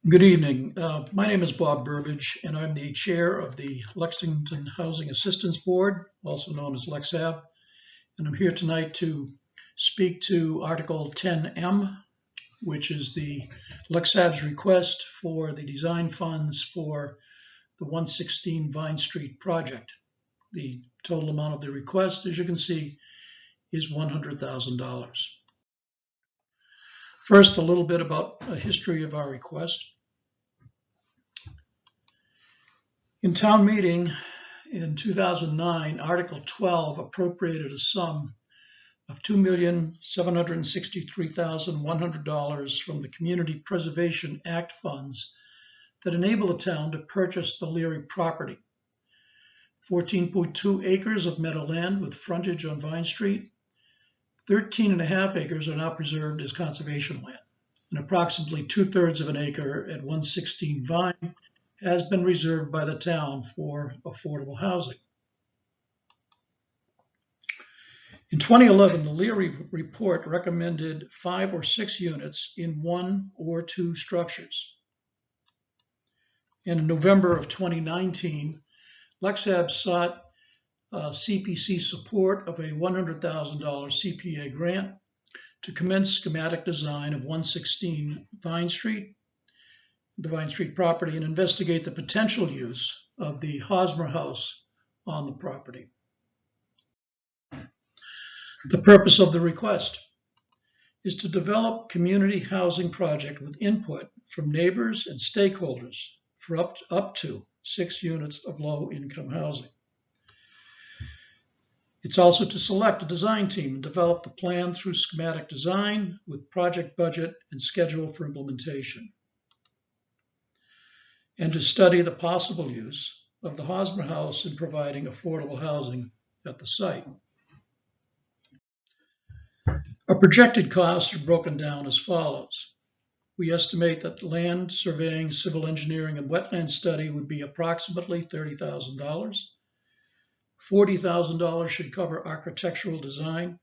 Good evening. My name is Bob Burbage, and I'm the chair of the Lexington Housing Assistance Board, also known as LexHab. And I'm here tonight to speak to Article 10M, which is the LexHab's request for the design funds for the 116 Vine Street project. The total amount of the request, as you can see, is $100,000. First, a little bit about a history of our request. In town meeting in 2009, Article 12 appropriated a sum of $2,763,100 from the Community Preservation Act funds that enable the town to purchase the Leary property. 14.2 acres of meadowland with frontage on Vine Street. 13.5 acres are now preserved as conservation land, and approximately 2/3 of an acre at 116 Vine has been reserved by the town for affordable housing. In 2011, the Leary report recommended 5 or 6 units in 1 or 2 structures. And in November of 2019, LexHab sought CPC support of a $100,000 CPA grant to commence schematic design of 116 Vine Street, the Vine Street property, and investigate the potential use of the Hosmer House on the property. The purpose of the request is to develop community housing project with input from neighbors and stakeholders for up to 6 units of low-income housing. It's also to select a design team and develop the plan through schematic design with project budget and schedule for implementation, and to study the possible use of the Hosmer House in providing affordable housing at the site. Our projected costs are broken down as follows. We estimate that land surveying, civil engineering, and wetland study would be approximately $30,000. $40,000 should cover architectural design.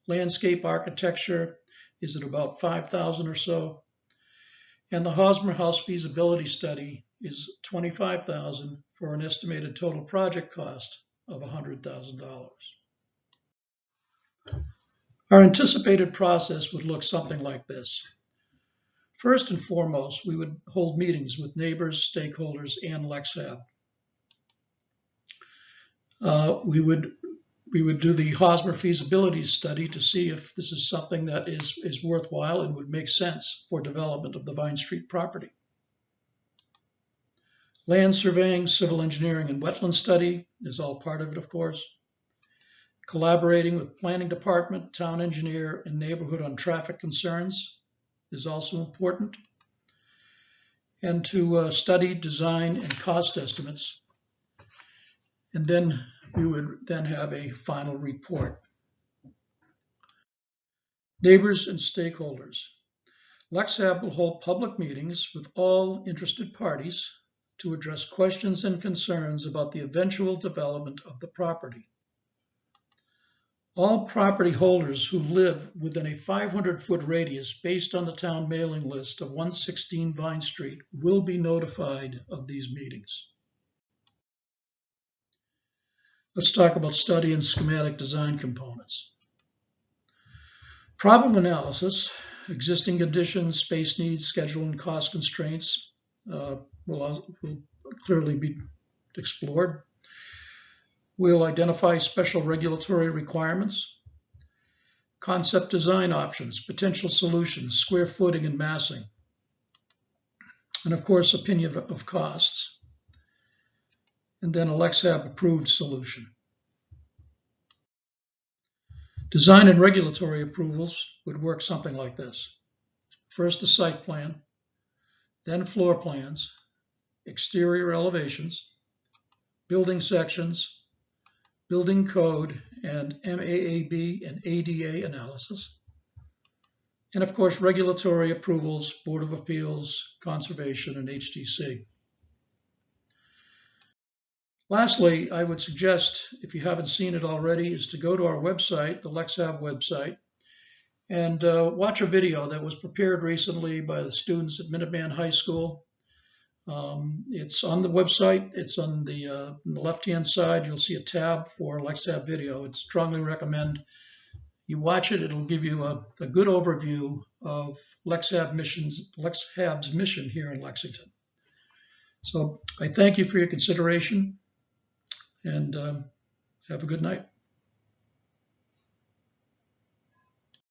Landscape architecture is at about $5,000 or so. And the Hosmer House feasibility study is $25,000 for an estimated total project cost of $100,000. Our anticipated process would look something like this. First and foremost, we would hold meetings with neighbors, stakeholders, and LexHab. We would do the Hosmer feasibility study to see if this is something that is worthwhile and would make sense for development of the Vine Street property. Land surveying, civil engineering, and wetland study is all part of it, of course. Collaborating with planning department, town engineer, and neighborhood on traffic concerns is also important. And to study, design, and cost estimates. And then we would then have a final report. Neighbors and stakeholders. LexHab will hold public meetings with all interested parties to address questions and concerns about the eventual development of the property. All property holders who live within a 500-foot radius based on the town mailing list of 116 Vine Street will be notified of these meetings. Let's talk about study and schematic design components. Problem analysis, existing conditions, space needs, schedule, and cost constraints will clearly be explored. We'll identify special regulatory requirements, concept design options, potential solutions, square footing and massing, and of course, opinion of costs, and then a LexHab approved solution. Design and regulatory approvals would work something like this. First, the site plan, then floor plans, exterior elevations, building sections, building code, and MAAB and ADA analysis. And of course, regulatory approvals, Board of Appeals, Conservation, and HTC. Lastly, I would suggest, if you haven't seen it already, is to go to our website, the LexHab website, and watch a video that was prepared recently by the students at Minuteman High School. It's on the website. It's on the left-hand side. You'll see a tab for LexHab video. I'd strongly recommend you watch it. It'll give you a good overview of LexHab's mission here in Lexington. So I thank you for your consideration, and have a good night.